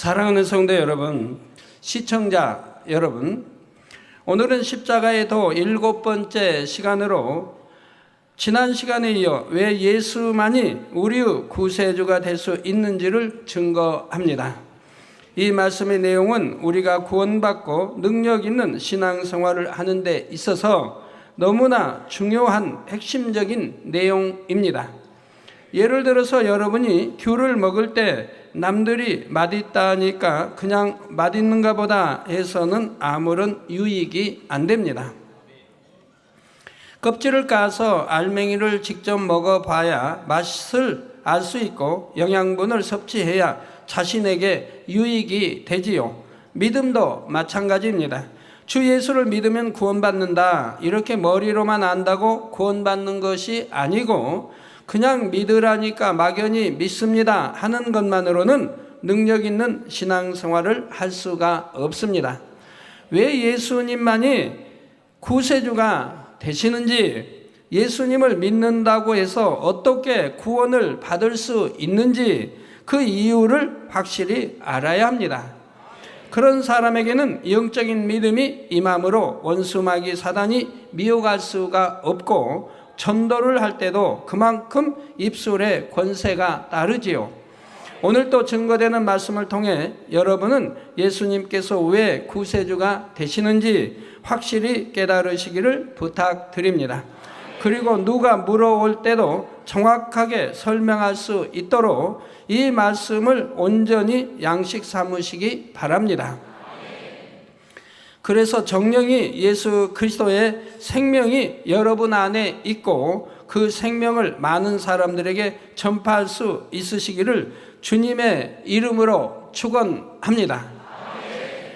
사랑하는 성도 여러분, 시청자 여러분, 오늘은 십자가의 도 7번째 시간으로 지난 시간에 이어 왜 예수만이 우리의 구세주가 될 수 있는지를 증거합니다. 이 말씀의 내용은 우리가 구원받고 능력 있는 신앙생활을 하는 데 있어서 너무나 중요한 핵심적인 내용입니다. 예를 들어서 여러분이 귤을 먹을 때 남들이 맛있다니까 그냥 맛있는가 보다 해서는 아무런 유익이 안 됩니다. 껍질을 까서 알맹이를 직접 먹어봐야 맛을 알 수 있고 영양분을 섭취해야 자신에게 유익이 되지요. 믿음도 마찬가지입니다. 주 예수를 믿으면 구원받는다, 이렇게 머리로만 안다고 구원받는 것이 아니고 그냥 믿으라니까 막연히 믿습니다 하는 것만으로는 능력 있는 신앙생활을 할 수가 없습니다. 왜 예수님만이 구세주가 되시는지, 예수님을 믿는다고 해서 어떻게 구원을 받을 수 있는지 그 이유를 확실히 알아야 합니다. 그런 사람에게는 영적인 믿음이 임함으로 원수마귀 사단이 미혹할 수가 없고 전도를 할 때도 그만큼 입술에 권세가 따르지요. 오늘 또 증거되는 말씀을 통해 여러분은 예수님께서 왜 구세주가 되시는지 확실히 깨달으시기를 부탁드립니다. 그리고 누가 물어올 때도 정확하게 설명할 수 있도록 이 말씀을 온전히 양식 삼으시기 바랍니다. 그래서 정령이 예수 그리스도의 생명이 여러분 안에 있고 그 생명을 많은 사람들에게 전파할 수 있으시기를 주님의 이름으로 축원합니다.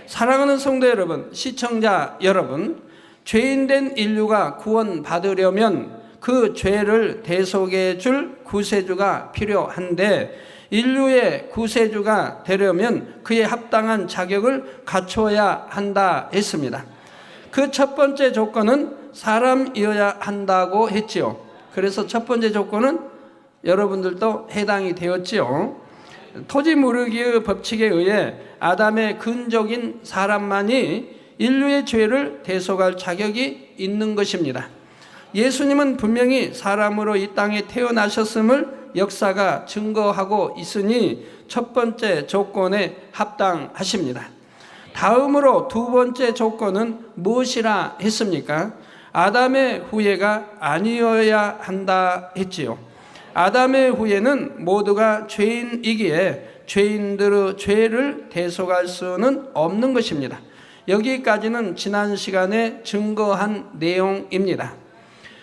사랑하는 성도 여러분, 시청자 여러분, 죄인된 인류가 구원받으려면 그 죄를 대속해 줄 구세주가 필요한데, 인류의 구세주가 되려면 그에 합당한 자격을 갖춰야 한다 했습니다. 그 첫 번째 조건은 사람이어야 한다고 했지요. 그래서 첫 번째 조건은 여러분들도 해당이 되었지요. 토지 무르기의 법칙에 의해 아담의 근족인 사람만이 인류의 죄를 대속할 자격이 있는 것입니다. 예수님은 분명히 사람으로 이 땅에 태어나셨음을 역사가 증거하고 있으니 첫 번째 조건에 합당하십니다. 다음으로 두 번째 조건은 무엇이라 했습니까? 아담의 후예가 아니어야 한다 했지요. 아담의 후예는 모두가 죄인이기에 죄인들의 죄를 대속할 수는 없는 것입니다. 여기까지는 지난 시간에 증거한 내용입니다.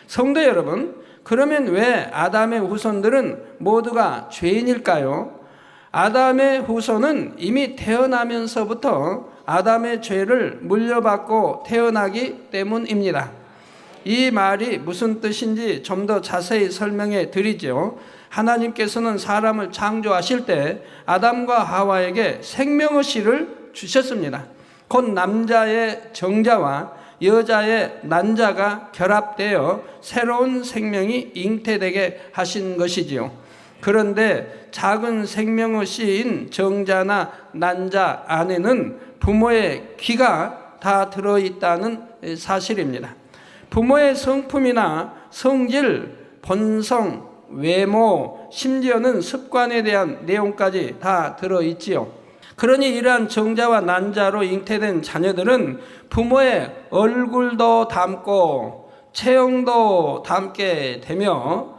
성도 여러분, 그러면 왜 아담의 후손들은 모두가 죄인일까요? 아담의 후손은 이미 태어나면서부터 아담의 죄를 물려받고 태어나기 때문입니다. 이 말이 무슨 뜻인지 좀 더 자세히 설명해 드리죠. 하나님께서는 사람을 창조하실 때 아담과 하와에게 생명의 씨를 주셨습니다. 곧 남자의 정자와 여자의 난자가 결합되어 새로운 생명이 잉태되게 하신 것이지요. 그런데 작은 생명의 씨인 정자나 난자 안에는 부모의 기가 다 들어있다는 사실입니다. 부모의 성품이나 성질, 본성, 외모, 심지어는 습관에 대한 내용까지 다 들어있지요. 그러니 이러한 정자와 난자로 잉태된 자녀들은 부모의 얼굴도 닮고 체형도 닮게 되며,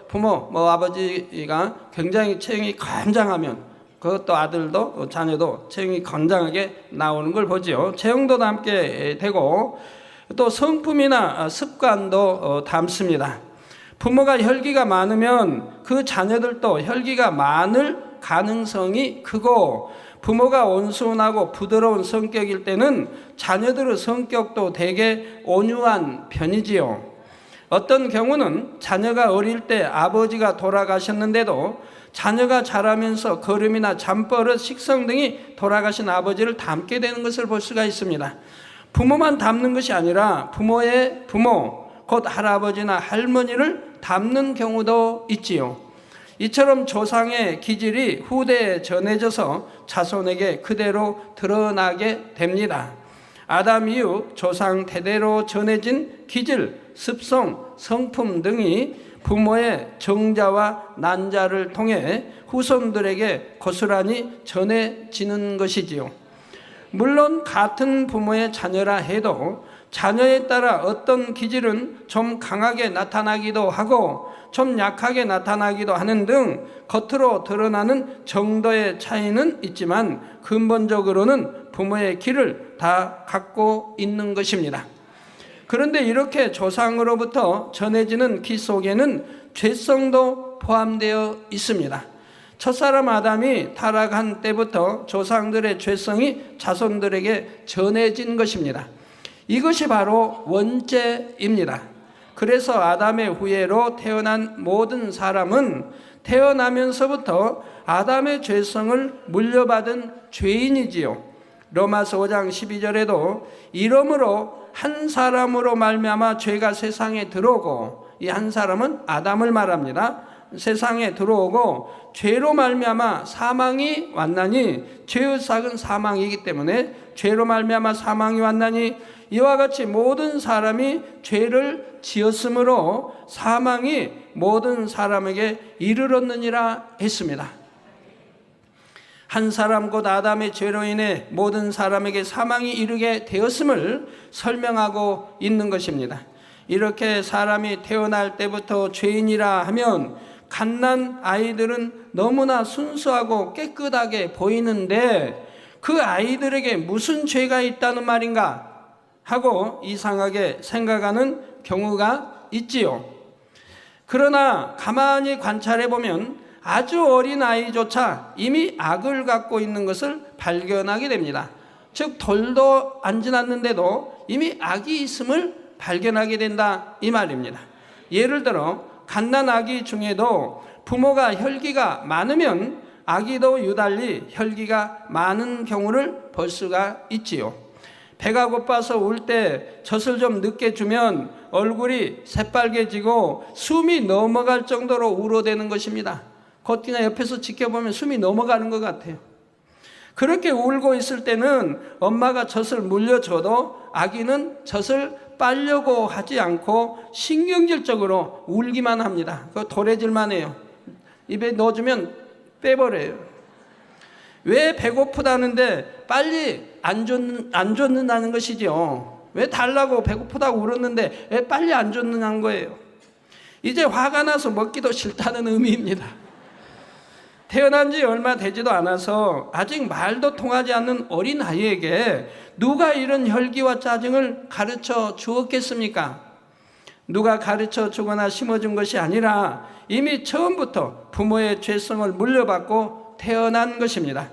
부모, 아버지가 굉장히 체형이 건장하면 그것도 아들도 자녀도 체형이 건장하게 나오는 걸 보지요. 체형도 닮게 되고 또 성품이나 습관도 닮습니다. 부모가 혈기가 많으면 그 자녀들도 혈기가 많을 가능성이 크고, 부모가 온순하고 부드러운 성격일 때는 자녀들의 성격도 되게 온유한 편이지요. 어떤 경우는 자녀가 어릴 때 아버지가 돌아가셨는데도 자녀가 자라면서 걸음이나 잠버릇, 식성 등이 돌아가신 아버지를 닮게 되는 것을 볼 수가 있습니다. 부모만 닮는 것이 아니라 부모의 부모, 곧 할아버지나 할머니를 닮는 경우도 있지요. 이처럼 조상의 기질이 후대에 전해져서 자손에게 그대로 드러나게 됩니다. 아담 이후 조상 대대로 전해진 기질, 습성, 성품 등이 부모의 정자와 난자를 통해 후손들에게 고스란히 전해지는 것이지요. 물론 같은 부모의 자녀라 해도 자녀에 따라 어떤 기질은 좀 강하게 나타나기도 하고 좀 약하게 나타나기도 하는 등 겉으로 드러나는 정도의 차이는 있지만 근본적으로는 부모의 기를 다 갖고 있는 것입니다. 그런데 이렇게 조상으로부터 전해지는 기 속에는 죄성도 포함되어 있습니다. 첫사람 아담이 타락한 때부터 조상들의 죄성이 자손들에게 전해진 것입니다. 이것이 바로 원죄입니다. 그래서 아담의 후예로 태어난 모든 사람은 태어나면서부터 아담의 죄성을 물려받은 죄인이지요. 로마서 5장 12절에도 이러므로 한 사람으로 말미암아 죄가 세상에 들어오고, 이 한 사람은 아담을 말합니다. 세상에 들어오고 죄로 말미암아 사망이 왔나니, 죄의 삭은 사망이기 때문에 죄로 말미암아 사망이 왔나니 이와 같이 모든 사람이 죄를 지었으므로 사망이 모든 사람에게 이르렀느니라 했습니다. 한 사람 곧 아담의 죄로 인해 모든 사람에게 사망이 이르게 되었음을 설명하고 있는 것입니다. 이렇게 사람이 태어날 때부터 죄인이라 하면 갓난 아이들은 너무나 순수하고 깨끗하게 보이는데 그 아이들에게 무슨 죄가 있다는 말인가 하고 이상하게 생각하는 경우가 있지요. 그러나 가만히 관찰해 보면 아주 어린 아이조차 이미 악을 갖고 있는 것을 발견하게 됩니다. 즉 돌도 안 지났는데도 이미 악이 있음을 발견하게 된다 이 말입니다. 예를 들어 갓난 아기 중에도 부모가 혈기가 많으면 아기도 유달리 혈기가 많은 경우를 볼 수가 있지요. 배가 고파서 울 때 젖을 좀 늦게 주면 얼굴이 새빨개지고 숨이 넘어갈 정도로 울어대는 것입니다. 겉이나 옆에서 지켜보면 숨이 넘어가는 것 같아요. 그렇게 울고 있을 때는 엄마가 젖을 물려줘도 아기는 젖을 빨려고 하지 않고 신경질적으로 울기만 합니다. 그거 도래질만 해요. 입에 넣어주면 빼버려요. 왜 배고프다는데 빨리 안 줬는다는 것이죠. 왜 달라고 배고프다고 울었는데 왜 빨리 안 줬느냐는 거예요. 이제 화가 나서 먹기도 싫다는 의미입니다. 태어난 지 얼마 되지도 않아서 아직 말도 통하지 않는 어린 아이에게 누가 이런 혈기와 짜증을 가르쳐 주었겠습니까? 누가 가르쳐 주거나 심어준 것이 아니라 이미 처음부터 부모의 죄성을 물려받고 태어난 것입니다.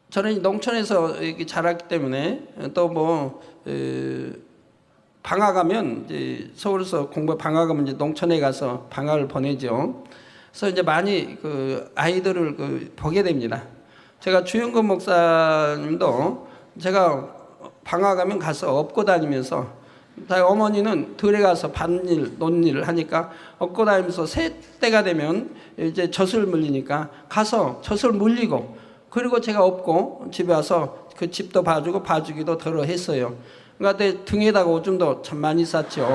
저는 농촌에서 자랐기 때문에 또 방학하면 이제 서울에서 방학하면 이제 농촌에 가서 방학을 보내죠. 그래서 이제 많이 아이들을 보게 됩니다. 제가 주영건 목사님도 제가 방학하면 가서 업고 다니면서, 어머니는 들에 가서 밭일, 논일을 하니까 업고 다니면서 새 때가 되면 이제 젖을 물리니까 가서 젖을 물리고, 그리고 제가 업고 집에 와서 그 집도 봐주고 봐주기도 덜어 했어요. 그러니까 내 등에다가 오줌도 참 많이 쌌죠.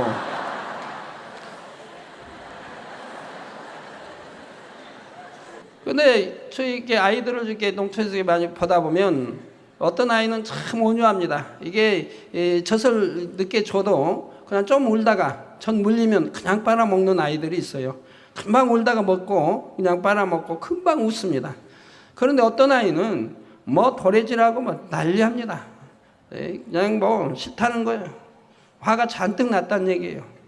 근데 저희 아이들을 이렇게 농촌에서 많이 보다 보면 어떤 아이는 참 온유합니다. 이게 젖을 늦게 줘도 그냥 좀 울다가 젖 물리면 그냥 빨아먹는 아이들이 있어요. 금방 울다가 먹고 그냥 빨아먹고 금방 웃습니다. 그런데 어떤 아이는 도래질하고 난리합니다. 그냥 싫다는 거예요. 화가 잔뜩 났다는 얘기예요.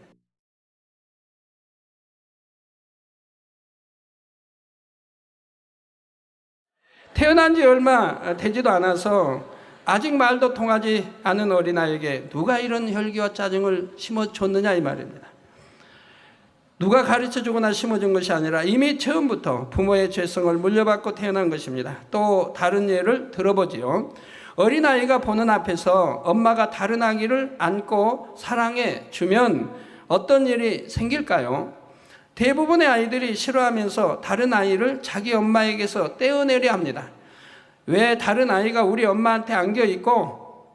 태어난 지 얼마 되지도 않아서 아직 말도 통하지 않은 어린아이에게 누가 이런 혈기와 짜증을 심어줬느냐 이 말입니다. 누가 가르쳐주거나 심어준 것이 아니라 이미 처음부터 부모의 죄성을 물려받고 태어난 것입니다. 또 다른 예를 들어보지요. 어린아이가 보는 앞에서 엄마가 다른 아기를 안고 사랑해 주면 어떤 일이 생길까요? 대부분의 아이들이 싫어하면서 다른 아이를 자기 엄마에게서 떼어내려 합니다. 왜 다른 아이가 우리 엄마한테 안겨 있고,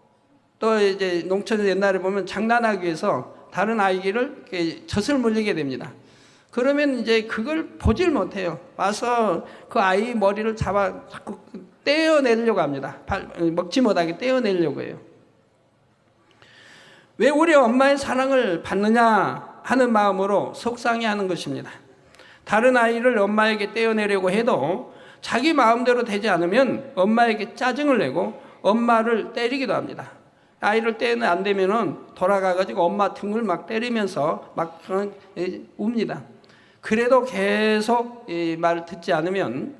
또 이제 농촌 옛날에 보면 장난하기 위해서 다른 아이를 젖을 물리게 됩니다. 그러면 이제 그걸 보질 못해요. 와서 그 아이 머리를 잡아 자꾸 떼어내려고 합니다. 먹지 못하게 떼어내려고 해요. 왜 우리 엄마의 사랑을 받느냐 하는 마음으로 속상해하는 것입니다. 다른 아이를 엄마에게 떼어내려고 해도 자기 마음대로 되지 않으면 엄마에게 짜증을 내고 엄마를 때리기도 합니다. 아이를 떼면 안 되면은 돌아가가지고 엄마 등을 막 때리면서 막 웁니다. 그래도 계속 말을 듣지 않으면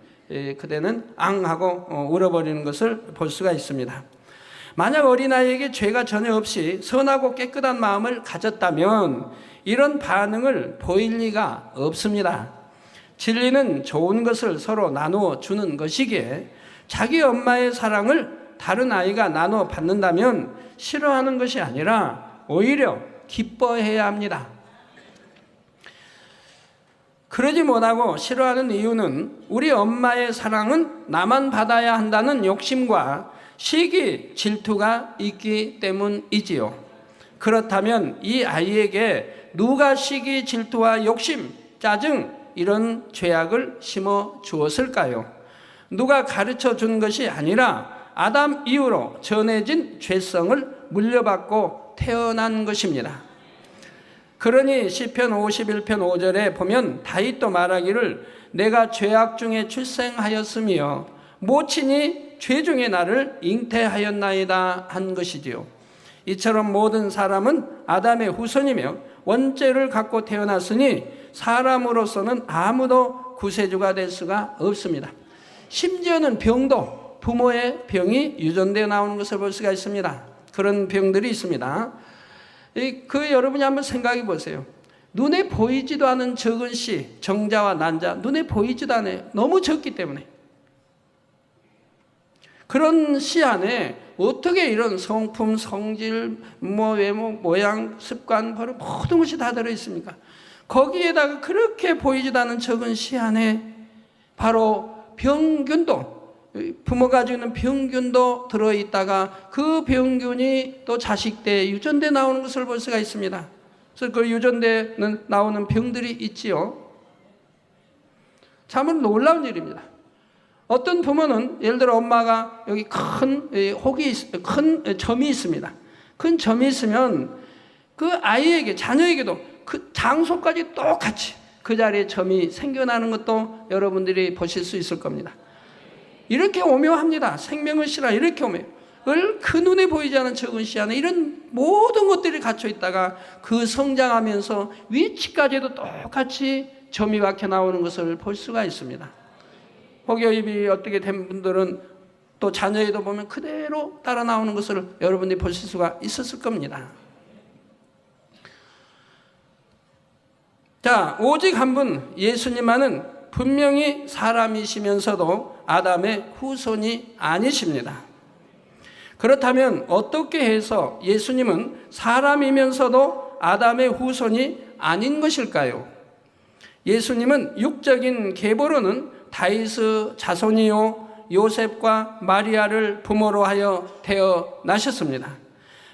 그대는 앙하고 울어버리는 것을 볼 수가 있습니다. 만약 어린아이에게 죄가 전혀 없이 선하고 깨끗한 마음을 가졌다면 이런 반응을 보일 리가 없습니다. 진리는 좋은 것을 서로 나누어 주는 것이기에 자기 엄마의 사랑을 다른 아이가 나눠 받는다면 싫어하는 것이 아니라 오히려 기뻐해야 합니다. 그러지 못하고 싫어하는 이유는 우리 엄마의 사랑은 나만 받아야 한다는 욕심과 시기, 질투가 있기 때문이지요. 그렇다면 이 아이에게 누가 시기, 질투와 욕심, 짜증 이런 죄악을 심어 주었을까요? 누가 가르쳐 준 것이 아니라 아담 이후로 전해진 죄성을 물려받고 태어난 것입니다. 그러니 시편 51편 5절에 보면 다윗도 말하기를 내가 죄악 중에 출생하였으며 모친이 죄 중에 나를 잉태하였나이다 한 것이지요. 이처럼 모든 사람은 아담의 후손이며 원죄를 갖고 태어났으니 사람으로서는 아무도 구세주가 될 수가 없습니다. 심지어는 병도 부모의 병이 유전되어 나오는 것을 볼 수가 있습니다. 그런 병들이 있습니다. 여러분이 한번 생각해 보세요. 눈에 보이지도 않은 적은 씨, 정자와 난자, 눈에 보이지도 않아요. 너무 적기 때문에. 그런 씨 안에 어떻게 이런 성품, 성질, 외모, 모양, 습관, 버릇 모든 것이 다 들어있습니까? 거기에다가 그렇게 보이지도 않은 적은 씨 안에 바로 병균도, 부모가 가지고 있는 병균도 들어있다가 그 병균이 또 자식대에 유전돼 나오는 것을 볼 수가 있습니다. 그래서 그 유전되는 나오는 병들이 있지요. 참 놀라운 일입니다. 어떤 부모는 예를 들어 엄마가 여기 큰 점이 있습니다. 큰 점이 있으면 그 아이에게, 자녀에게도 그 장소까지 똑같이 그 자리에 점이 생겨나는 것도 여러분들이 보실 수 있을 겁니다. 이렇게 오묘합니다. 생명을 실어 이렇게 오묘해요. 그 눈에 보이지 않은 적은 씨 안에 이런 모든 것들이 갇혀 있다가 그 성장하면서 위치까지도 똑같이 점이 박혀 나오는 것을 볼 수가 있습니다. 혹여입이 어떻게 된 분들은 또 자녀에도 보면 그대로 따라 나오는 것을 여러분들이 보실 수가 있었을 겁니다. 자, 오직 한 분 예수님만은 분명히 사람이시면서도 아담의 후손이 아니십니다. 그렇다면 어떻게 해서 예수님은 사람이면서도 아담의 후손이 아닌 것일까요? 예수님은 육적인 계보로는 다윗의 자손이요 요셉과 마리아를 부모로 하여 태어나셨습니다.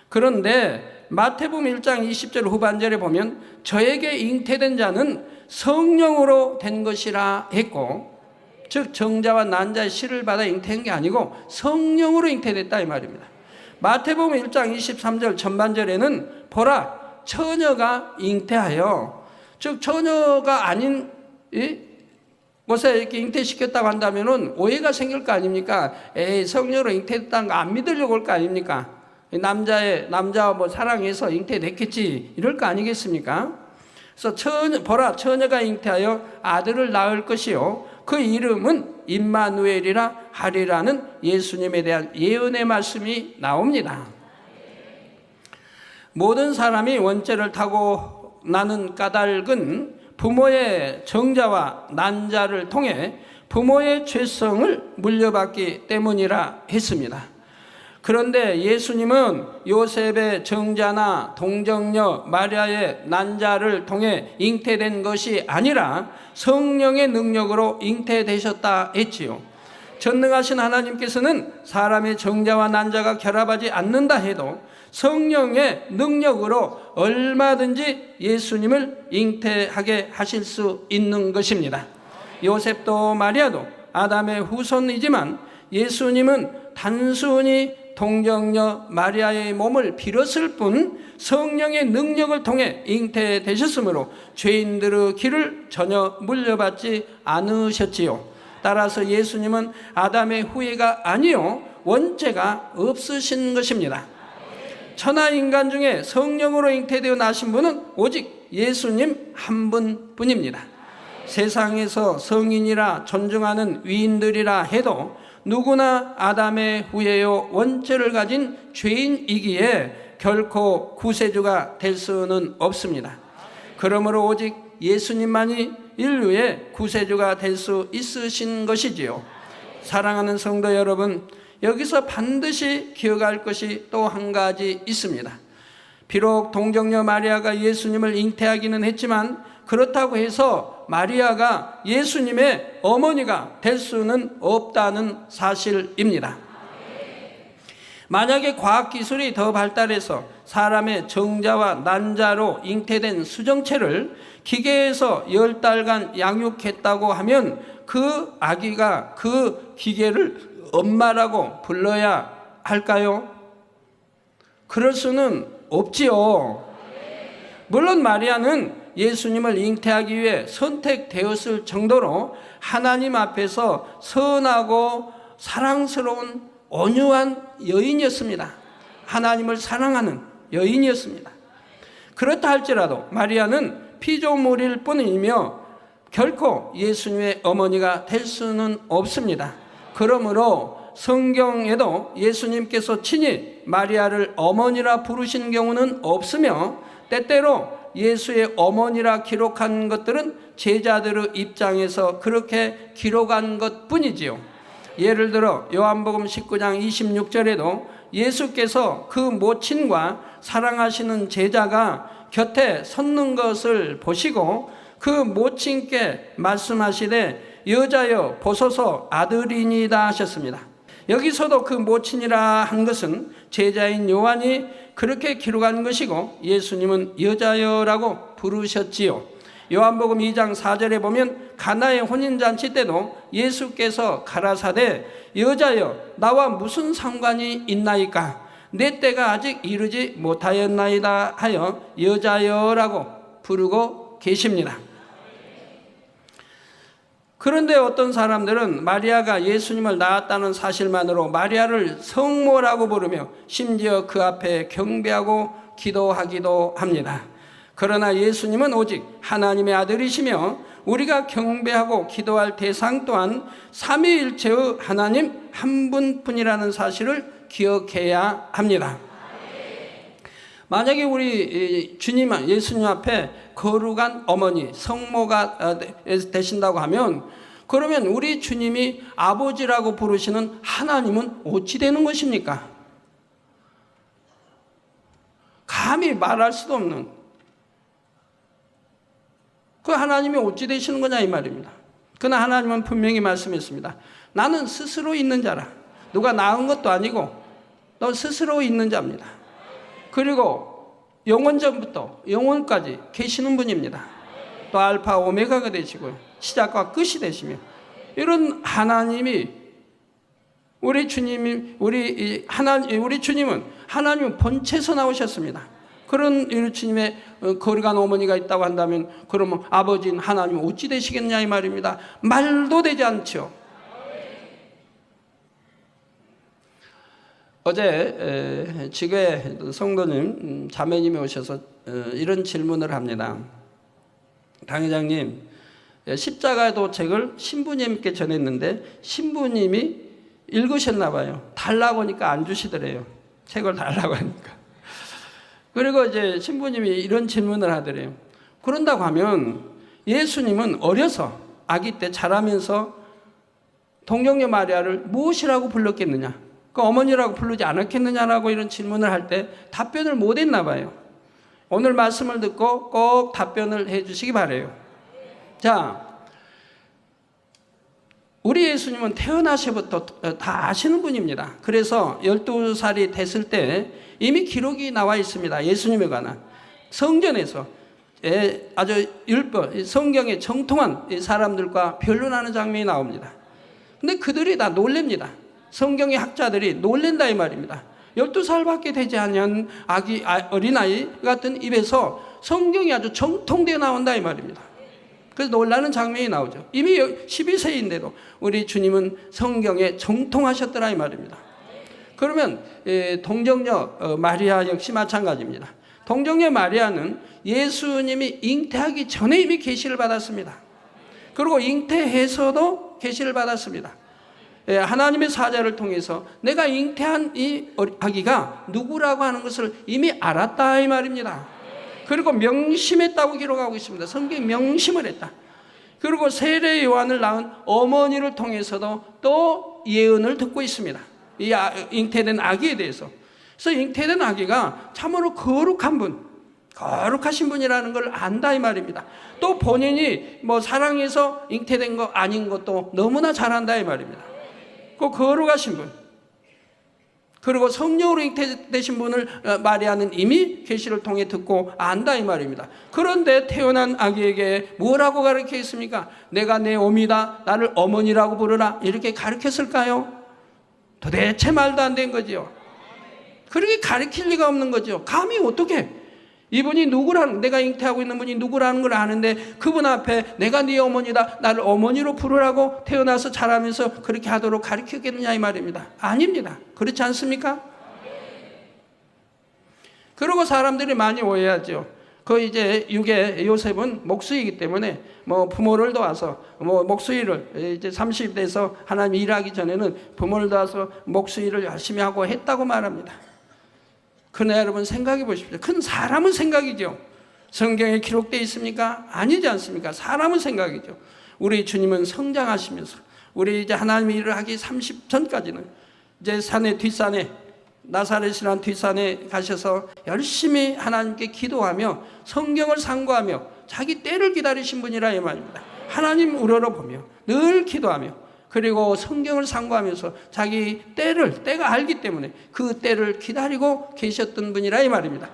그런데 마태복음 1장 20절 후반절에 보면 저에게 잉태된 자는 성령으로 된 것이라 했고, 즉 정자와 난자의 씨를 받아 잉태한 게 아니고 성령으로 잉태됐다 이 말입니다. 마태복음 1장 23절 전반절에는 보라 처녀가 잉태하여, 즉 처녀가 아닌 곳에 이렇게 잉태시켰다고 한다면은 오해가 생길 거 아닙니까? 성령으로 잉태됐다는 거 안 믿으려고 할 거 아닙니까? 남자와 사랑해서 잉태됐겠지 이럴 거 아니겠습니까? 그래서 보라 처녀가 잉태하여 아들을 낳을 것이요 그 이름은 임마누엘이라 하리라는 예수님에 대한 예언의 말씀이 나옵니다. 모든 사람이 원죄를 타고 나는 까닭은 부모의 정자와 난자를 통해 부모의 죄성을 물려받기 때문이라 했습니다. 그런데 예수님은 요셉의 정자나 동정녀 마리아의 난자를 통해 잉태된 것이 아니라 성령의 능력으로 잉태되셨다 했지요. 전능하신 하나님께서는 사람의 정자와 난자가 결합하지 않는다 해도 성령의 능력으로 얼마든지 예수님을 잉태하게 하실 수 있는 것입니다. 요셉도 마리아도 아담의 후손이지만 예수님은 단순히 동정녀 마리아의 몸을 빌었을 뿐 성령의 능력을 통해 잉태되셨으므로 죄인들의 길을 전혀 물려받지 않으셨지요. 따라서 예수님은 아담의 후예가 아니요 원죄가 없으신 것입니다. 천하 인간 중에 성령으로 잉태되어 나신 분은 오직 예수님 한 분뿐입니다. 세상에서 성인이라 존중하는 위인들이라 해도 누구나 아담의 후예요 원죄를 가진 죄인이기에 결코 구세주가 될 수는 없습니다. 그러므로 오직 예수님만이 인류의 구세주가 될 수 있으신 것이지요. 사랑하는 성도 여러분, 여기서 반드시 기억할 것이 또 한 가지 있습니다. 비록 동정녀 마리아가 예수님을 잉태하기는 했지만 그렇다고 해서 마리아가 예수님의 어머니가 될 수는 없다는 사실입니다. 만약에 과학기술이 더 발달해서 사람의 정자와 난자로 잉태된 수정체를 기계에서 10달간 양육했다고 하면 그 아기가 그 기계를 엄마라고 불러야 할까요? 그럴 수는 없지요. 물론 마리아는 예수님을 잉태하기 위해 선택되었을 정도로 하나님 앞에서 선하고 사랑스러운 온유한 여인이었습니다. 하나님을 사랑하는 여인이었습니다. 그렇다 할지라도 마리아는 피조물일 뿐이며 결코 예수님의 어머니가 될 수는 없습니다. 그러므로 성경에도 예수님께서 친히 마리아를 어머니라 부르신 경우는 없으며 때때로 예수의 어머니라 기록한 것들은 제자들의 입장에서 그렇게 기록한 것뿐이지요. 예를 들어 요한복음 19장 26절에도 예수께서 그 모친과 사랑하시는 제자가 곁에 섰는 것을 보시고 그 모친께 말씀하시되 여자여 보소서 아들이니다 하셨습니다. 여기서도 그 모친이라 한 것은 제자인 요한이 그렇게 기록한 것이고 예수님은 여자여라고 부르셨지요. 요한복음 2장 4절에 보면 가나의 혼인잔치 때도 예수께서 가라사대 여자여 나와 무슨 상관이 있나이까 내 때가 아직 이르지 못하였나이다 하여 여자여라고 부르고 계십니다. 그런데 어떤 사람들은 마리아가 예수님을 낳았다는 사실만으로 마리아를 성모라고 부르며 심지어 그 앞에 경배하고 기도하기도 합니다. 그러나 예수님은 오직 하나님의 아들이시며 우리가 경배하고 기도할 대상 또한 삼위일체의 하나님 한 분뿐이라는 사실을 기억해야 합니다. 만약에 우리 주님, 예수님 앞에 거룩한 어머니, 성모가 되신다고 하면 그러면 우리 주님이 아버지라고 부르시는 하나님은 어찌 되는 것입니까? 감히 말할 수도 없는 그 하나님이 어찌 되시는 거냐 이 말입니다. 그러나 하나님은 분명히 말씀했습니다. 나는 스스로 있는 자라. 누가 낳은 것도 아니고 너 스스로 있는 자입니다. 그리고 영원전부터 영원까지 계시는 분입니다. 또 알파 오메가가 되시고요. 시작과 끝이 되시며 이런 하나님이 우리 주님은 하나님은 본체에서 나오셨습니다. 그런 우리 주님의 거룩한 어머니가 있다고 한다면 그러면 아버지인 하나님은 어찌 되시겠냐 이 말입니다. 말도 되지 않죠. 어제 지교회 성도님 자매님이 오셔서 이런 질문을 합니다. 당회장님, 십자가의 책을 신부님께 전했는데 신부님이 읽으셨나 봐요. 달라고 하니까 안 주시더래요. 책을 달라고 하니까. 그리고 이제 신부님이 이런 질문을 하더래요. 그런다고 하면 예수님은 어려서 아기 때 자라면서 동정녀 마리아를 무엇이라고 불렀겠느냐? 그 어머니라고 부르지 않았겠느냐라고 이런 질문을 할 때 답변을 못 했나 봐요. 오늘 말씀을 듣고 꼭 답변을 해 주시기 바라요. 자, 우리 예수님은 태어나시부터 다 아시는 분입니다. 그래서 12살이 됐을 때 이미 기록이 나와 있습니다. 예수님에 관한 성전에서 아주 율법, 성경에 정통한 사람들과 변론하는 장면이 나옵니다. 근데 그들이 다 놀랍니다. 성경의 학자들이 놀랜다 이 말입니다. 12살밖에 되지 않은 어린아이 같은 입에서 성경이 아주 정통되어 나온다 이 말입니다. 그래서 놀라는 장면이 나오죠. 이미 12세인데도 우리 주님은 성경에 정통하셨더라 이 말입니다. 그러면 동정녀 마리아 역시 마찬가지입니다. 동정녀 마리아는 예수님이 잉태하기 전에 이미 계시를 받았습니다. 그리고 잉태해서도 계시를 받았습니다. 하나님의 사자를 통해서 내가 잉태한 이 아기가 누구라고 하는 것을 이미 알았다 이 말입니다. 그리고 명심했다고 기록하고 있습니다. 성경이 명심을 했다. 그리고 세례 요한을 낳은 어머니를 통해서도 또 예언을 듣고 있습니다. 이 잉태된 아기에 대해서. 그래서 잉태된 아기가 참으로 거룩한 분, 거룩하신 분이라는 걸 안다 이 말입니다. 또 본인이 사랑해서 잉태된 거 아닌 것도 너무나 잘 안다 이 말입니다. 그 거룩하신 분, 그리고 성령으로 잉태되신 분을 마리아는 이미 계시를 통해 듣고 안다 이 말입니다. 그런데 태어난 아기에게 뭐라고 가르쳐 있습니까? 내가 내 어미다, 나를 어머니라고 부르라, 이렇게 가르쳤을까요? 도대체 말도 안 된 거죠. 그렇게 가르칠 리가 없는 거죠. 감히 어떻게 이분이 누구라는, 내가 잉태하고 있는 분이 누구라는 걸 아는데 그분 앞에 내가 네 어머니다, 나를 어머니로 부르라고 태어나서 자라면서 그렇게 하도록 가르치겠느냐 이 말입니다. 아닙니다. 그렇지 않습니까? 그리고 사람들이 많이 오해하죠. 이제 육의 요셉은 목수이기 때문에 부모를 도와서 목수일을 이제 30대에서 하나님 일하기 전에는 부모를 도와서 목수일을 열심히 하고 했다고 말합니다. 그러나 여러분 생각해 보십시오. 큰 사람은 생각이죠. 성경에 기록되어 있습니까? 아니지 않습니까? 사람은 생각이죠. 우리 주님은 성장하시면서 우리 이제 하나님의 일을 하기 30 전까지는 이제 뒷산에 나사렛이라는 뒷산에 가셔서 열심히 하나님께 기도하며 성경을 상고하며 자기 때를 기다리신 분이라 이 말입니다. 하나님 우러러보며 늘 기도하며 그리고 성경을 상고하면서 자기 때가 알기 때문에 그 때를 기다리고 계셨던 분이라 이 말입니다.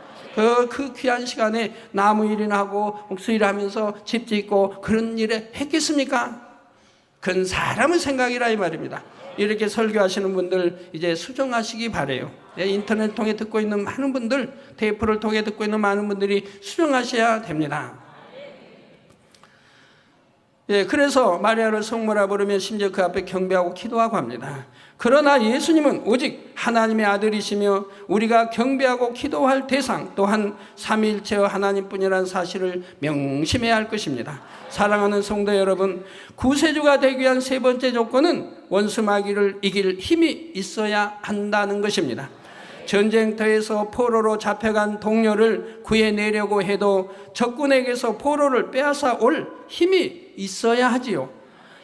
그 귀한 시간에 나무 일이나 하고 목수일 하면서 집 짓고 그런 일에 했겠습니까? 그건 사람의 생각이라 이 말입니다. 이렇게 설교하시는 분들 이제 수정하시기 바래요. 인터넷 통해 듣고 있는 많은 분들, 테이프를 통해 듣고 있는 많은 분들이 수정하셔야 됩니다. 그래서 마리아를 성모라 부르며 심지어 그 앞에 경배하고 기도하고 합니다. 그러나 예수님은 오직 하나님의 아들이시며 우리가 경배하고 기도할 대상 또한 삼위일체의 하나님뿐이라는 사실을 명심해야 할 것입니다. 사랑하는 성도 여러분, 구세주가 되기 위한 세 번째 조건은 원수 마귀를 이길 힘이 있어야 한다는 것입니다. 전쟁터에서 포로로 잡혀간 동료를 구해내려고 해도 적군에게서 포로를 빼앗아 올 힘이 있어야 하지요.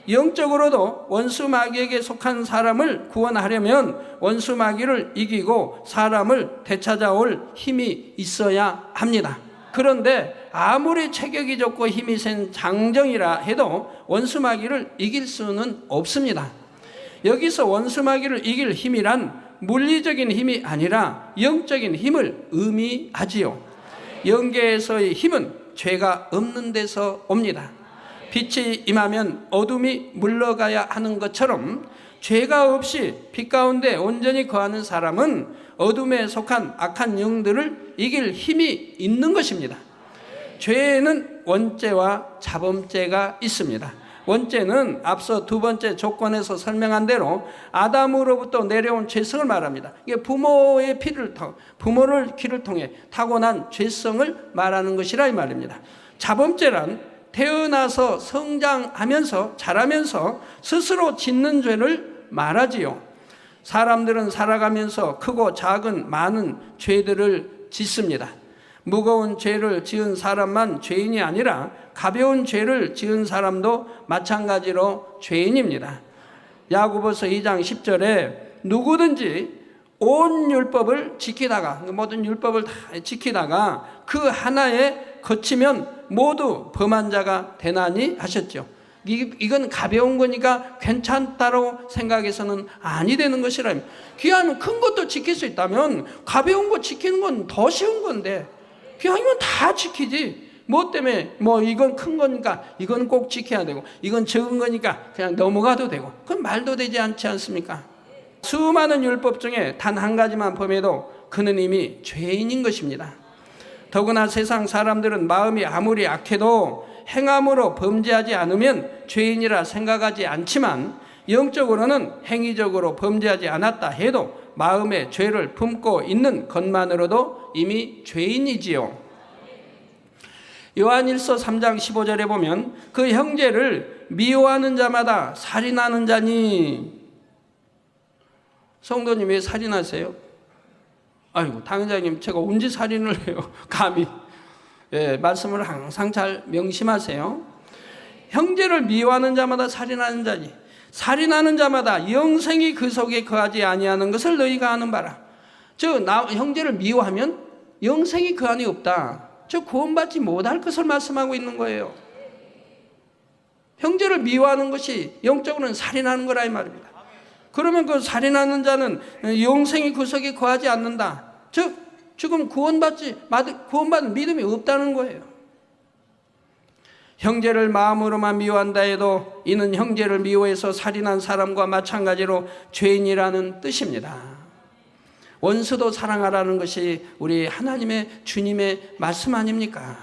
영적으로도 원수 마귀에게 속한 사람을 구원하려면 원수 마귀를 이기고 사람을 되찾아올 힘이 있어야 합니다. 그런데 아무리 체격이 좋고 힘이 센 장정이라 해도 원수 마귀를 이길 수는 없습니다. 여기서 원수 마귀를 이길 힘이란 물리적인 힘이 아니라 영적인 힘을 의미하지요. 영계에서의 힘은 죄가 없는 데서 옵니다. 빛이 임하면 어둠이 물러가야 하는 것처럼 죄가 없이 빛 가운데 온전히 거하는 사람은 어둠에 속한 악한 영들을 이길 힘이 있는 것입니다. 죄에는 원죄와 자범죄가 있습니다. 원죄는 앞서 두 번째 조건에서 설명한 대로 아담으로부터 내려온 죄성을 말합니다. 이게 부모의 부모를 길을 통해 타고난 죄성을 말하는 것이라 이 말입니다. 자범죄란 태어나서 성장하면서 자라면서 스스로 짓는 죄를 말하지요. 사람들은 살아가면서 크고 작은 많은 죄들을 짓습니다. 무거운 죄를 지은 사람만 죄인이 아니라 가벼운 죄를 지은 사람도 마찬가지로 죄인입니다. 야고보서 2장 10절에 누구든지 온 율법을 지키다가, 모든 율법을 다 지키다가 그 하나에 거치면 모두 범한 자가 되나니 하셨죠. 이건 가벼운 거니까 괜찮다고 생각해서는 아니 되는 것이라. 기왕 큰 것도 지킬 수 있다면 가벼운 거 지키는 건 더 쉬운 건데, 기왕이면 다 지키지. 뭐 때문에 이건 큰 거니까 이건 꼭 지켜야 되고, 이건 적은 거니까 그냥 넘어가도 되고, 그건 말도 되지 않지 않습니까? 수많은 율법 중에 단 한 가지만 범해도 그는 이미 죄인인 것입니다. 더구나 세상 사람들은 마음이 아무리 악해도 행함으로 범죄하지 않으면 죄인이라 생각하지 않지만, 영적으로는 행위적으로 범죄하지 않았다 해도 마음에 죄를 품고 있는 것만으로도 이미 죄인이지요. 요한일서 3장 15절에 보면 그 형제를 미워하는 자마다 살인하는 자니. 성도님 왜 살인하세요? 아이고, 당장님 제가 언제 살인을 해요? 감히. 예, 말씀을 항상 잘 명심하세요. 형제를 미워하는 자마다 살인하는 자니, 살인하는 자마다 영생이 그 속에 거하지 아니하는 것을 너희가 아는 바라. 형제를 미워하면 영생이 그 안에 없다. 구원받지 못할 것을 말씀하고 있는 거예요. 형제를 미워하는 것이 영적으로는 살인하는 거라 이 말입니다. 그러면 그 살인하는 자는 영생이 그 속에 거하지 않는다. 지금 구원받는 믿음이 없다는 거예요. 형제를 마음으로만 미워한다 해도 이는 형제를 미워해서 살인한 사람과 마찬가지로 죄인이라는 뜻입니다. 원수도 사랑하라는 것이 우리 하나님의 주님의 말씀 아닙니까?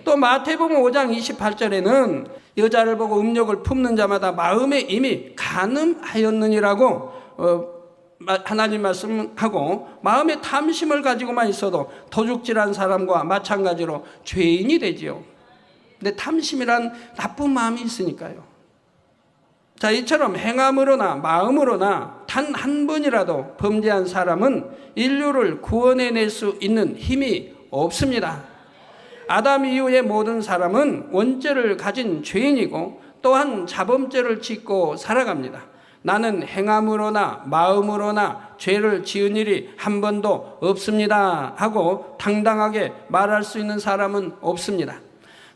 또 마태복음 5장 28절에는 여자를 보고 음욕을 품는 자마다 마음에 이미 간음하였느니라고 하나님 말씀하고, 마음에 탐심을 가지고만 있어도 도둑질한 사람과 마찬가지로 죄인이 되지요. 근데 탐심이란 나쁜 마음이 있으니까요. 자, 이처럼 행함으로나 마음으로나 단 한 번이라도 범죄한 사람은 인류를 구원해낼 수 있는 힘이 없습니다. 아담 이후의 모든 사람은 원죄를 가진 죄인이고 또한 자범죄를 짓고 살아갑니다. 나는 행함으로나 마음으로나 죄를 지은 일이 한 번도 없습니다 하고 당당하게 말할 수 있는 사람은 없습니다.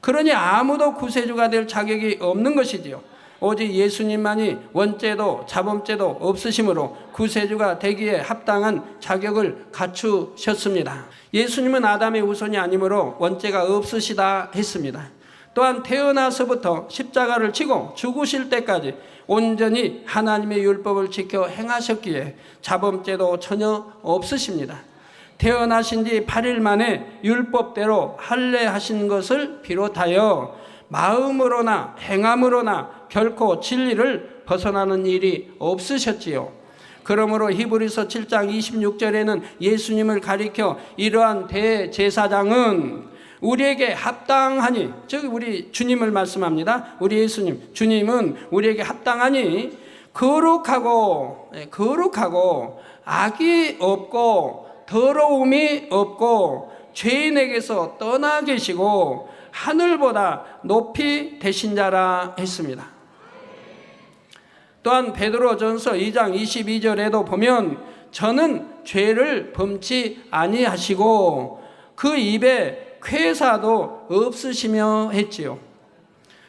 그러니 아무도 구세주가 될 자격이 없는 것이지요. 오직 예수님만이 원죄도 자범죄도 없으심으로 구세주가 되기에 합당한 자격을 갖추셨습니다. 예수님은 아담의 후손이 아니므로 원죄가 없으시다 했습니다. 또한 태어나서부터 십자가를 지고 죽으실 때까지 온전히 하나님의 율법을 지켜 행하셨기에 자범죄도 전혀 없으십니다. 태어나신 지 8일 만에 율법대로 할례하신 것을 비롯하여 마음으로나 행함으로나 결코 진리를 벗어나는 일이 없으셨지요. 그러므로 히브리서 7장 26절에는 예수님을 가리켜 이러한 대제사장은 우리에게 합당하니, 즉 우리 주님을 말씀합니다. 우리 예수님, 주님은 우리에게 합당하니 거룩하고 악이 없고 더러움이 없고 죄인에게서 떠나 계시고 하늘보다 높이 되신 자라 했습니다. 또한 베드로전서 2장 22절에도 보면 저는 죄를 범치 아니하시고 그 입에 쾌사도 없으시며 했지요.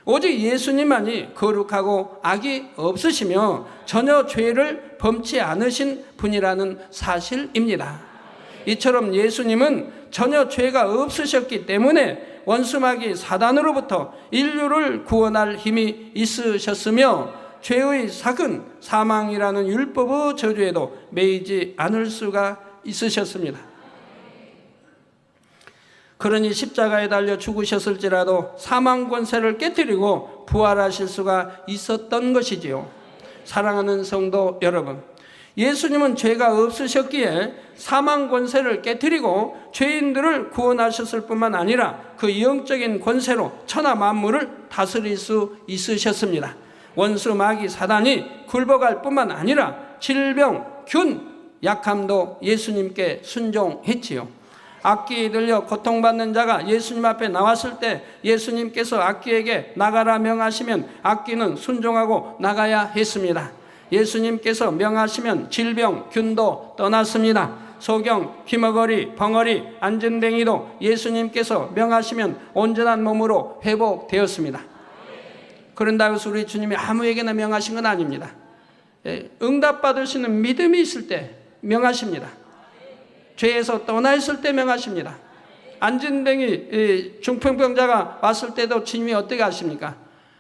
오직 예수님만이 거룩하고 악이 없으시며 전혀 죄를 범치 않으신 분이라는 사실입니다. 이처럼 예수님은 전혀 죄가 없으셨기 때문에 원수마귀 사단으로부터 인류를 구원할 힘이 있으셨으며 죄의 삭은 사망이라는 율법의 저주에도 매이지 않을 수가 있으셨습니다. 그러니 십자가에 달려 죽으셨을지라도 사망 권세를 깨뜨리고 부활하실 수가 있었던 것이지요. 사랑하는 성도 여러분, 예수님은 죄가 없으셨기에 사망 권세를 깨뜨리고 죄인들을 구원하셨을 뿐만 아니라 그 영적인 권세로 천하 만물을 다스릴 수 있으셨습니다. 원수 마귀 사단이 굴복할 뿐만 아니라 질병, 균, 약함도 예수님께 순종했지요. 악기에 들려 고통받는 자가 예수님 앞에 나왔을 때 예수님께서 악기에게 나가라 명하시면 악기는 순종하고 나가야 했습니다. 예수님께서 명하시면 질병, 균도 떠났습니다. 소경, 귀머거리, 벙어리, 안진뱅이도 예수님께서 명하시면 온전한 몸으로 회복되었습니다. 그런다고 해서 우리 주님이 아무에게나 명하신 건 아닙니다. 응답받을 수 있는 믿음이 있을 때 명하십니다. 죄에서 떠나 있을 때 명하십니다. 안진뱅이 중풍병자가 왔을 때도 주님이 어떻게 하십니까?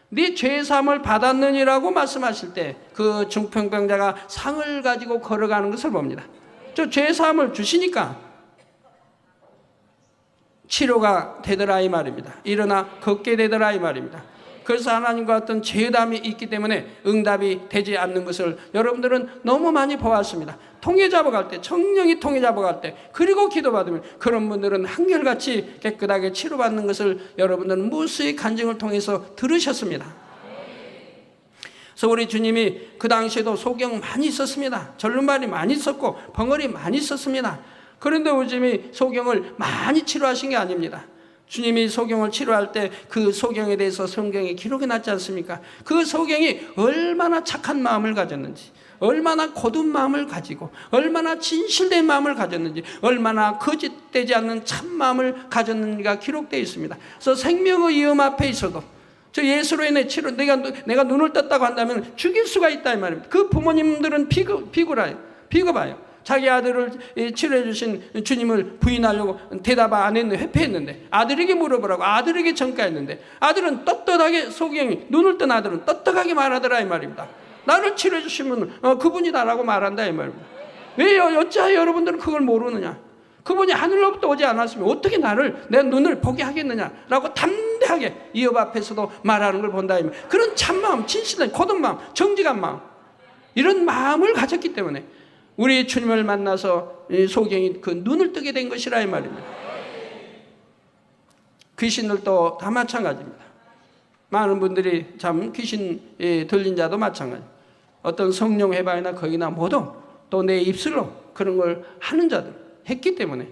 네 죄사함을 받았느니라고 말씀하실 때 그 중풍병자가 상을 가지고 걸어가는 것을 봅니다. 저 죄사함을 주시니까 치료가 되더라 이 말입니다. 일어나 걷게 되더라 이 말입니다. 그래서 하나님과 어떤 죄담이 있기 때문에 응답이 되지 않는 것을 여러분들은 너무 많이 보았습니다. 통에 잡아갈 때, 성령이 통에 잡아갈 때, 그리고 기도받으면 그런 분들은 한결같이 깨끗하게 치료받는 것을 여러분들은 무수히 간증을 통해서 들으셨습니다. 그래서 우리 주님이 그 당시에도 소경 많이 있었습니다. 절름발이 많이 있었고 벙어리 많이 있었습니다. 그런데 우리 주님이 소경을 많이 치료하신 게 아닙니다. 주님이 소경을 치료할 때 그 소경에 대해서 성경에 기록이 났지 않습니까? 그 소경이 얼마나 착한 마음을 가졌는지, 얼마나 고든 마음을 가지고, 얼마나 진실된 마음을 가졌는지, 얼마나 거짓되지 않는 참 마음을 가졌는지가 기록되어 있습니다. 그래서 생명의 위험 앞에 있어도 저 예수로 인해 치료, 내가 눈을 떴다고 한다면 죽일 수가 있다 이 말입니다. 그 부모님들은 비겁해요. 자기 아들을 치료해 주신 주님을 부인하려고 대답 안 했는데 회피했는데, 아들에게 물어보라고 아들에게 전가했는데, 아들은 떳떳하게, 소경이 눈을 뜬 아들은 떳떳하게 말하더라 이 말입니다. 나를 치료해 주시면 그분이다라고 말한다 이 말입니다. 왜 어찌하여 여러분들은 그걸 모르느냐? 그분이 하늘로부터 오지 않았으면 어떻게 내 눈을 보게 하겠느냐라고 담대하게 이업 앞에서도 말하는 걸 본다 이 말. 그런 참마음, 진실된 고든 마음, 정직한 마음, 이런 마음을 가졌기 때문에 우리 주님을 만나서 소경이 그 눈을 뜨게 된 것이라 이 말입니다. 귀신들도 다 마찬가지입니다. 많은 분들이 참 귀신 들린 자도 마찬가지. 어떤 성령 해방이나 거기나 모두 또 내 입술로 그런 걸 하는 자들 했기 때문에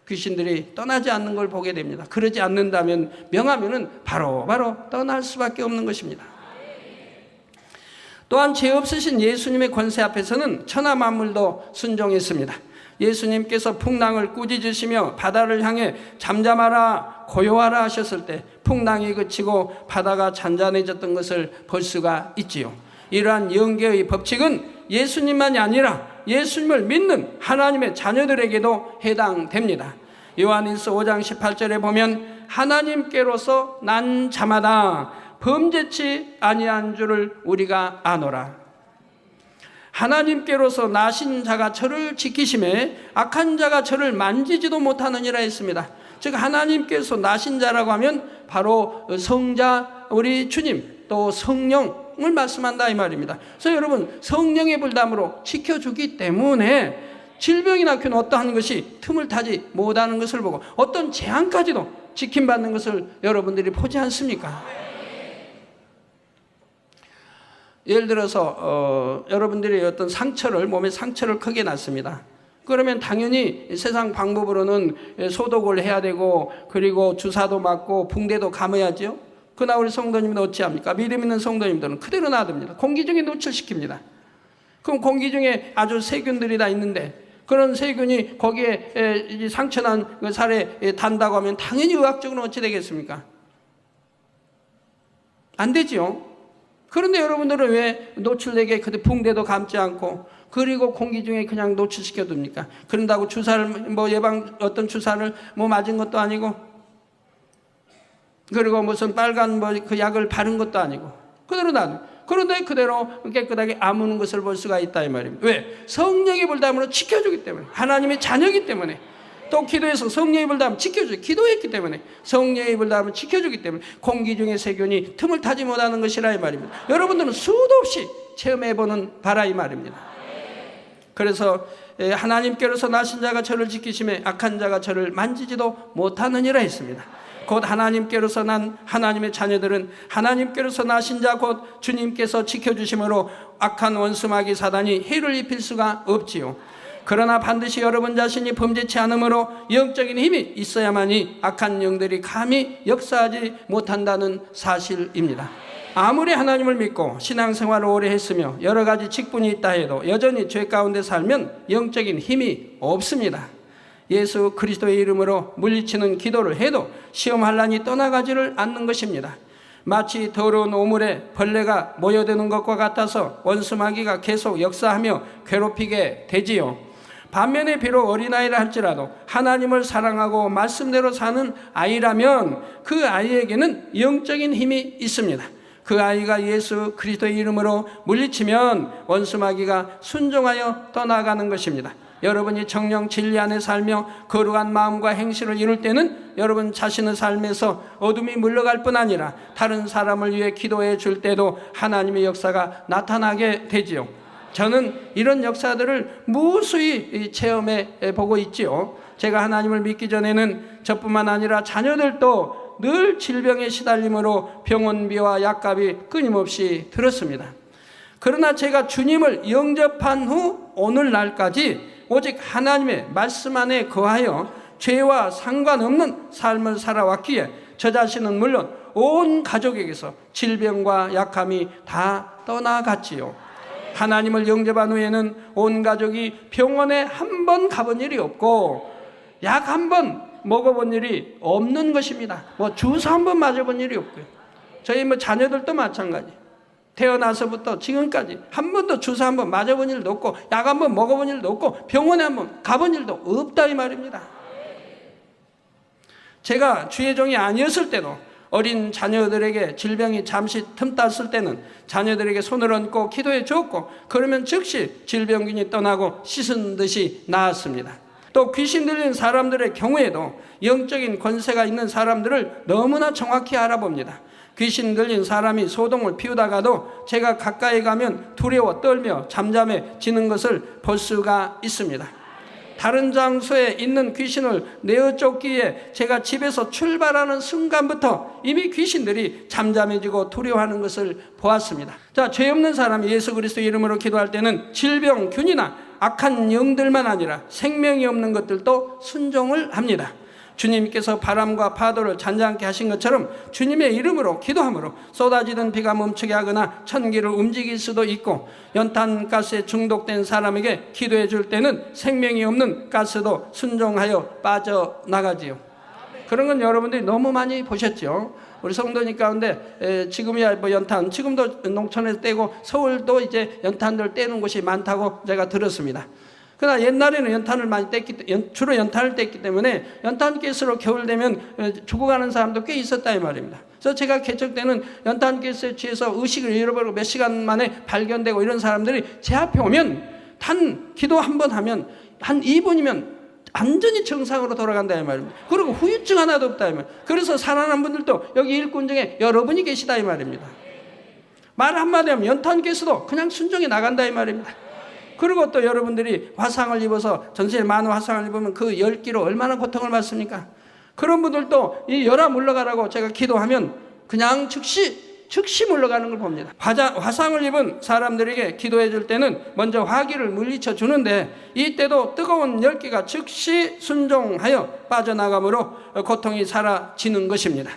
귀신들이 떠나지 않는 걸 보게 됩니다. 그러지 않는다면 명하면은 바로 떠날 수밖에 없는 것입니다. 또한 죄 없으신 예수님의 권세 앞에서는 천하 만물도 순종했습니다. 예수님께서 풍랑을 꾸짖으시며 바다를 향해 잠잠하라 고요하라 하셨을 때 풍랑이 그치고 바다가 잔잔해졌던 것을 볼 수가 있지요. 이러한 영계의 법칙은 예수님만이 아니라 예수님을 믿는 하나님의 자녀들에게도 해당됩니다. 요한일서 5장 18절에 보면 하나님께로서 난 자마다 범죄치 아니한 줄을 우리가 아노라. 하나님께로서 나신 자가 저를 지키심에 악한 자가 저를 만지지도 못하느니라 했습니다. 즉 하나님께서 나신 자라고 하면 바로 성자 우리 주님 또 성령을 말씀한다 이 말입니다. 그래서 여러분 성령의 불담으로 지켜주기 때문에 질병이나 균 어떠한 것이 틈을 타지 못하는 것을 보고 어떤 재앙까지도 지킴받는 것을 여러분들이 보지 않습니까? 예를 들어서 여러분들이 어떤 몸에 상처를 크게 났습니다. 그러면 당연히 세상 방법으로는 소독을 해야 되고 그리고 주사도 맞고 붕대도 감아야죠. 그러나 우리 성도님은 어찌합니까? 믿음 있는 성도님들은 그대로 놔둡니다. 공기 중에 노출시킵니다. 그럼 공기 중에 아주 세균들이 다 있는데 그런 세균이 거기에 상처난 살에 단다고 하면 당연히 의학적으로 어찌 되겠습니까? 안 되지요. 그런데 여러분들은 왜 노출되게 붕대도 감지 않고 그리고 공기 중에 그냥 노출시켜 둡니까? 그런다고 주사를 어떤 주사를 맞은 것도 아니고 그리고 무슨 빨간 그 약을 바른 것도 아니고 그대로 그런데 그대로 깨끗하게 아무는 것을 볼 수가 있다 이 말입니다. 왜? 성령의 불담으로 지켜주기 때문에, 하나님의 자녀이기 때문에, 또 기도해서 성령의 불담을 지켜주기, 기도했기 때문에 성령의 불담을 지켜주기 때문에 공기 중에 세균이 틈을 타지 못하는 것이라 이 말입니다. 여러분들은 수도 없이 체험해보는 바라 이 말입니다. 그래서 하나님께로서 나신 자가 저를 지키심에 악한 자가 저를 만지지도 못하느니라 했습니다. 곧 하나님께로서 난 하나님의 자녀들은 하나님께로서 나신 자 곧 주님께서 지켜주심으로 악한 원수마귀 사단이 해를 입힐 수가 없지요. 그러나 반드시 여러분 자신이 범죄치 않으므로 영적인 힘이 있어야만이 악한 영들이 감히 역사하지 못한다는 사실입니다. 아무리 하나님을 믿고 신앙생활을 오래 했으며 여러 가지 직분이 있다 해도 여전히 죄 가운데 살면 영적인 힘이 없습니다. 예수 그리스도의 이름으로 물리치는 기도를 해도 시험 환난이 떠나가지를 않는 것입니다. 마치 더러운 오물에 벌레가 모여드는 것과 같아서 원수 마귀가 계속 역사하며 괴롭히게 되지요. 반면에 비록 어린아이라 할지라도 하나님을 사랑하고 말씀대로 사는 아이라면 그 아이에게는 영적인 힘이 있습니다. 그 아이가 예수 그리스도의 이름으로 물리치면 원수 마귀가 순종하여 떠나가는 것입니다. 여러분이 정령 진리 안에 살며 거룩한 마음과 행실을 이룰 때는 여러분 자신의 삶에서 어둠이 물러갈 뿐 아니라 다른 사람을 위해 기도해 줄 때도 하나님의 역사가 나타나게 되지요. 저는 이런 역사들을 무수히 체험해 보고 있지요. 제가 하나님을 믿기 전에는 저뿐만 아니라 자녀들도 늘 질병에 시달림으로 병원비와 약값이 끊임없이 들었습니다. 그러나 제가 주님을 영접한 후 오늘날까지 오직 하나님의 말씀 안에 거하여 죄와 상관없는 삶을 살아왔기에 저 자신은 물론 온 가족에게서 질병과 약함이 다 떠나갔지요. 하나님을 영접한 후에는 온 가족이 병원에 한 번 가본 일이 없고 약 한 번 먹어본 일이 없는 것입니다. 주사 한 번 맞아본 일이 없고요. 저희 자녀들도 마찬가지. 태어나서부터 지금까지 한 번도 주사 한 번 맞아본 일도 없고 약 한 번 먹어본 일도 없고 병원에 한 번 가본 일도 없다 이 말입니다. 제가 주의 종이 아니었을 때도 어린 자녀들에게 질병이 잠시 틈탔을 때는 자녀들에게 손을 얹고 기도해 주었고 그러면 즉시 질병균이 떠나고 씻은 듯이 나았습니다. 또 귀신 들린 사람들의 경우에도 영적인 권세가 있는 사람들을 너무나 정확히 알아봅니다. 귀신 들린 사람이 소동을 피우다가도 제가 가까이 가면 두려워 떨며 잠잠해지는 것을 볼 수가 있습니다. 다른 장소에 있는 귀신을 내어 쫓기에 제가 집에서 출발하는 순간부터 이미 귀신들이 잠잠해지고 두려워하는 것을 보았습니다. 자, 죄 없는 사람이 예수 그리스도 이름으로 기도할 때는 질병균이나 악한 영들만 아니라 생명이 없는 것들도 순종을 합니다. 주님께서 바람과 파도를 잔잔케 하신 것처럼 주님의 이름으로 기도함으로 쏟아지던 비가 멈추게 하거나 천기를 움직일 수도 있고 연탄가스에 중독된 사람에게 기도해 줄 때는 생명이 없는 가스도 순종하여 빠져나가지요. 그런 건 여러분들이 너무 많이 보셨죠. 우리 성도님 가운데 지금이야 연탄 지금도 농촌에서 떼고 서울도 이제 연탄들 떼는 곳이 많다고 제가 들었습니다. 그러나 옛날에는 연탄을 많이 주로 연탄을 뗐기 때문에 연탄가스로 겨울 되면 죽어가는 사람도 꽤 있었다 이 말입니다. 그래서 제가 개척 때는 연탄가스에 취해서 의식을 잃어버리고 몇 시간 만에 발견되고 이런 사람들이 제 앞에 오면 기도 한 번 하면 한 2분이면 완전히 정상으로 돌아간다 이 말입니다. 그리고 후유증 하나도 없다 이 말입니다. 그래서 살아난 분들도 여기 일꾼 중에 여러분이 계시다 이 말입니다. 말 한마디 하면 연탄가스도 그냥 순종해 나간다 이 말입니다. 그리고 또 여러분들이 화상을 입어서 전세에 많은 화상을 입으면 그 열기로 얼마나 고통을 받습니까? 그런 분들도 이 열아 물러가라고 제가 기도하면 그냥 즉시 물러가는 걸 봅니다. 화상을 입은 사람들에게 기도해 줄 때는 먼저 화기를 물리쳐 주는데 이때도 뜨거운 열기가 즉시 순종하여 빠져나가므로 고통이 사라지는 것입니다.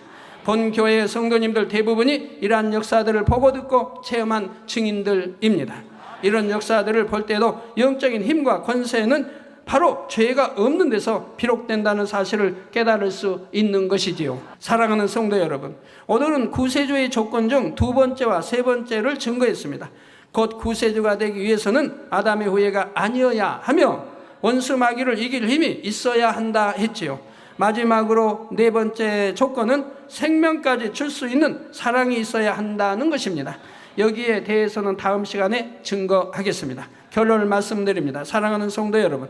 본 교회의 성도님들 대부분이 이러한 역사들을 보고 듣고 체험한 증인들입니다. 이런 역사들을 볼 때도 영적인 힘과 권세는 바로 죄가 없는 데서 비롯된다는 사실을 깨달을 수 있는 것이지요. 사랑하는 성도 여러분, 오늘은 구세주의 조건 중 두 번째와 세 번째를 증거했습니다. 곧 구세주가 되기 위해서는 아담의 후예가 아니어야 하며 원수 마귀를 이길 힘이 있어야 한다 했지요. 마지막으로 네 번째 조건은 생명까지 줄 수 있는 사랑이 있어야 한다는 것입니다. 여기에 대해서는 다음 시간에 증거하겠습니다. 결론을 말씀드립니다. 사랑하는 성도 여러분,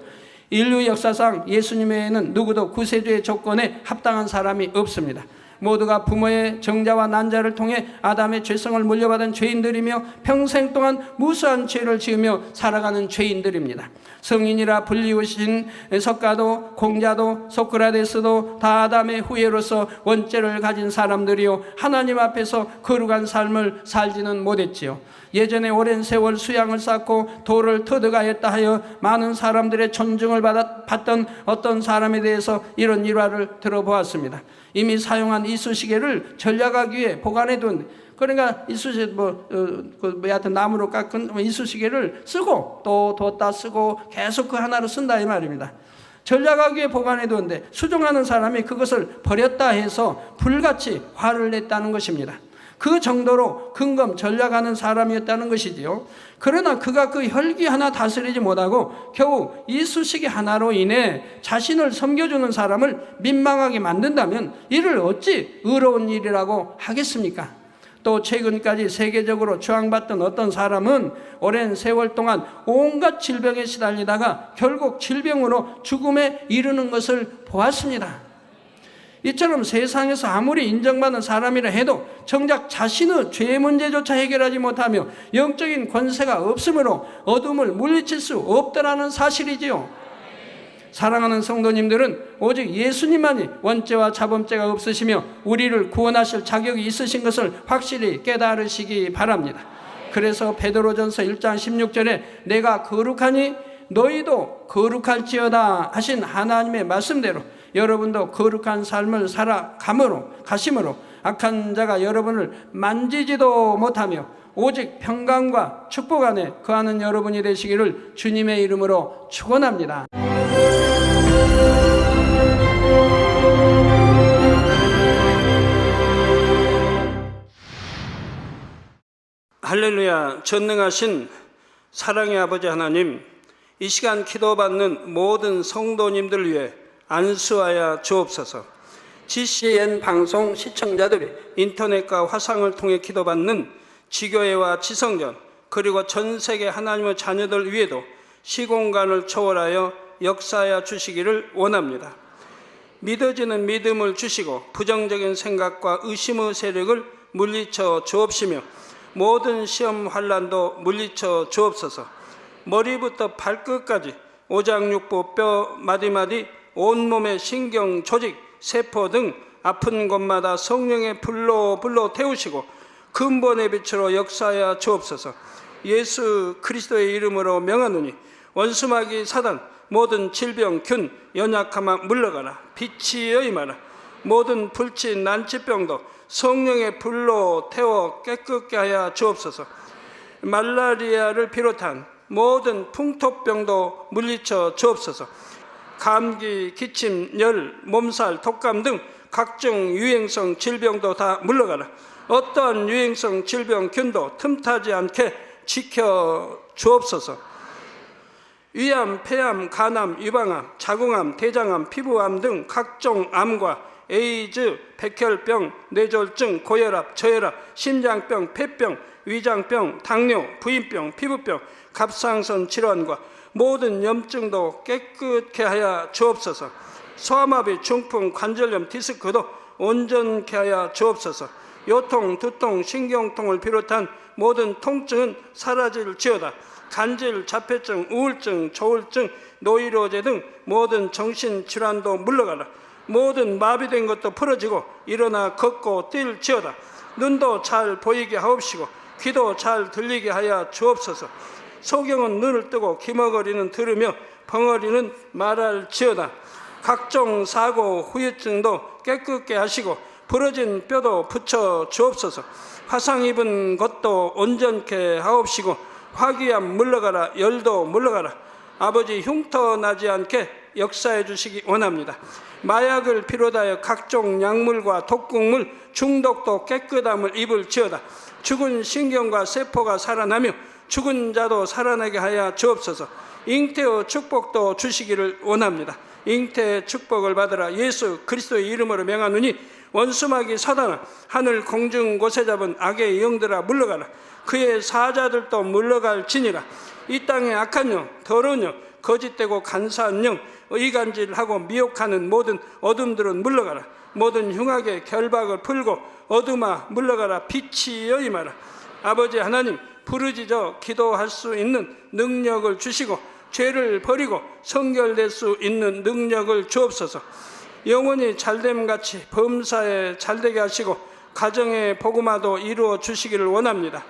인류 역사상 예수님 외에는 누구도 구세주의 조건에 합당한 사람이 없습니다. 모두가 부모의 정자와 난자를 통해 아담의 죄성을 물려받은 죄인들이며 평생 동안 무수한 죄를 지으며 살아가는 죄인들입니다. 성인이라 불리우신 석가도, 공자도, 소크라테스도 다 아담의 후예로서 원죄를 가진 사람들이요 하나님 앞에서 거룩한 삶을 살지는 못했지요. 예전에 오랜 세월 수양을 쌓고 도를 터득하였다 하여 많은 사람들의 존중을 받던 어떤 사람에 대해서 이런 일화를 들어보았습니다. 이미 사용한 이쑤시개를 전략하기 위해 보관해둔, 그러니까 이쑤시개 하여튼 나무로 깎은 이쑤시개를 쓰고 또 뒀다 쓰고 계속 그 하나로 쓴다 이 말입니다. 전략하기 위해 보관해두는데 수종하는 사람이 그것을 버렸다 해서 불같이 화를 냈다는 것입니다. 그 정도로 근검 전략하는 사람이었다는 것이지요. 그러나 그가 그 혈기 하나 다스리지 못하고 겨우 이쑤시개 하나로 인해 자신을 섬겨주는 사람을 민망하게 만든다면 이를 어찌 의로운 일이라고 하겠습니까? 또 최근까지 세계적으로 추앙받던 어떤 사람은 오랜 세월 동안 온갖 질병에 시달리다가 결국 질병으로 죽음에 이르는 것을 보았습니다. 이처럼 세상에서 아무리 인정받는 사람이라 해도 정작 자신의 죄 문제조차 해결하지 못하며 영적인 권세가 없으므로 어둠을 물리칠 수 없다라는 사실이지요. 사랑하는 성도님들은 오직 예수님만이 원죄와 자범죄가 없으시며 우리를 구원하실 자격이 있으신 것을 확실히 깨달으시기 바랍니다. 그래서 베드로전서 1장 16절에 내가 거룩하니 너희도 거룩할지어다 하신 하나님의 말씀대로 여러분도 거룩한 삶을 가심으로 악한 자가 여러분을 만지지도 못하며 오직 평강과 축복 안에 거하는 여러분이 되시기를 주님의 이름으로 축원합니다. 할렐루야. 전능하신 사랑의 아버지 하나님, 이 시간 기도받는 모든 성도님들 위해 안수하여 주옵소서. GCN 방송 시청자들이 인터넷과 화상을 통해 기도받는 지교회와 지성전 그리고 전 세계 하나님의 자녀들 위에도 시공간을 초월하여 역사하여 주시기를 원합니다. 믿어지는 믿음을 주시고 부정적인 생각과 의심의 세력을 물리쳐 주옵시며 모든 시험 환난도 물리쳐 주옵소서. 머리부터 발끝까지 오장육부 뼈 마디마디 온몸의 신경 조직 세포 등 아픈 곳마다 성령의 불로 태우시고 근본의 빛으로 역사하여 주옵소서. 예수 그리스도의 이름으로 명하노니 원수마귀 사단 모든 질병 균 연약함아 물러가라. 빛이여 임하라. 모든 불치 난치병도 성령의 불로 태워 깨끗게 하여 주옵소서. 말라리아를 비롯한 모든 풍토병도 물리쳐 주옵소서. 감기, 기침, 열, 몸살, 독감 등 각종 유행성 질병도 다 물러가라. 어떠한 유행성 질병균도 틈타지 않게 지켜 주옵소서. 위암, 폐암, 간암, 유방암, 자궁암, 대장암, 피부암 등 각종 암과 에이즈, 백혈병, 뇌졸중, 고혈압, 저혈압, 심장병, 폐병, 위장병, 당뇨, 부인병, 피부병, 갑상선 질환과 모든 염증도 깨끗게 하여 주옵소서. 소아마비, 중풍, 관절염, 디스크도 온전케 하여 주옵소서. 요통, 두통, 신경통을 비롯한 모든 통증은 사라질지어다. 간질, 자폐증, 우울증, 조울증, 노이로제 등 모든 정신질환도 물러가라. 모든 마비된 것도 풀어지고 일어나 걷고 뛸지어다. 눈도 잘 보이게 하옵시고 귀도 잘 들리게 하여 주옵소서. 소경은 눈을 뜨고 기머거리는 들으며 벙어리는 말할지어다. 각종 사고 후유증도 깨끗게 하시고 부러진 뼈도 붙여 주옵소서. 화상 입은 것도 온전케 하옵시고 화기암 물러가라. 열도 물러가라. 아버지 흉터 나지 않게 역사해 주시기 원합니다. 마약을 비롯하여 각종 약물과 독극물 중독도 깨끗함을 입을지어다. 죽은 신경과 세포가 살아나며 죽은 자도 살아나게 하여 주옵소서. 잉태의 축복도 주시기를 원합니다. 잉태의 축복을 받으라. 예수 그리스도의 이름으로 명하노니 원수마귀 사단아 하늘 공중 곳에 잡은 악의 영들아 물러가라. 그의 사자들도 물러갈지니라. 이 땅의 악한 영, 더러운 영, 거짓되고 간사한 영, 의간질하고 미혹하는 모든 어둠들은 물러가라. 모든 흉악의 결박을 풀고 어둠아 물러가라, 빛이여 임하라. 아버지 하나님, 부르짖어 기도할 수 있는 능력을 주시고 죄를 버리고 성결될 수 있는 능력을 주옵소서. 영원히 잘됨같이 범사에 잘되게 하시고 가정의 복음화도 이루어 주시기를 원합니다.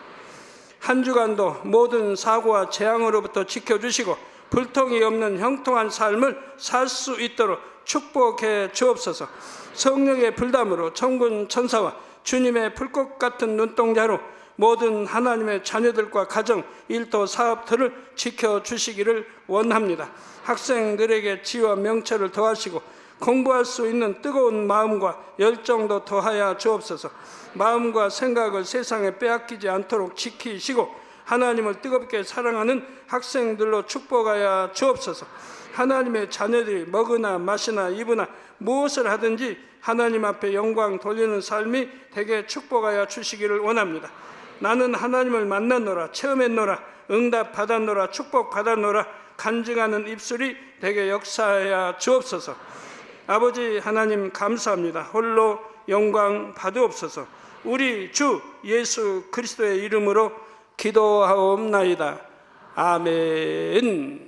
한 주간도 모든 사고와 재앙으로부터 지켜주시고 불통이 없는 형통한 삶을 살 수 있도록 축복해 주옵소서. 성령의 불담으로 천군 천사와 주님의 불꽃 같은 눈동자로 모든 하나님의 자녀들과 가정, 일도, 사업들을 지켜주시기를 원합니다. 학생들에게 지혜와 명철을 더하시고 공부할 수 있는 뜨거운 마음과 열정도 더하여 주옵소서. 마음과 생각을 세상에 빼앗기지 않도록 지키시고 하나님을 뜨겁게 사랑하는 학생들로 축복하여 주옵소서. 하나님의 자녀들이 먹으나 마시나 입으나 무엇을 하든지 하나님 앞에 영광 돌리는 삶이 되게 축복하여 주시기를 원합니다. 나는 하나님을 만났노라, 체험했노라, 응답 받았노라, 축복 받았노라 간증하는 입술이 되게 역사하여 주옵소서. 아버지 하나님 감사합니다. 홀로 영광 받으옵소서. 우리 주 예수 그리스도의 이름으로 기도하옵나이다. 아멘.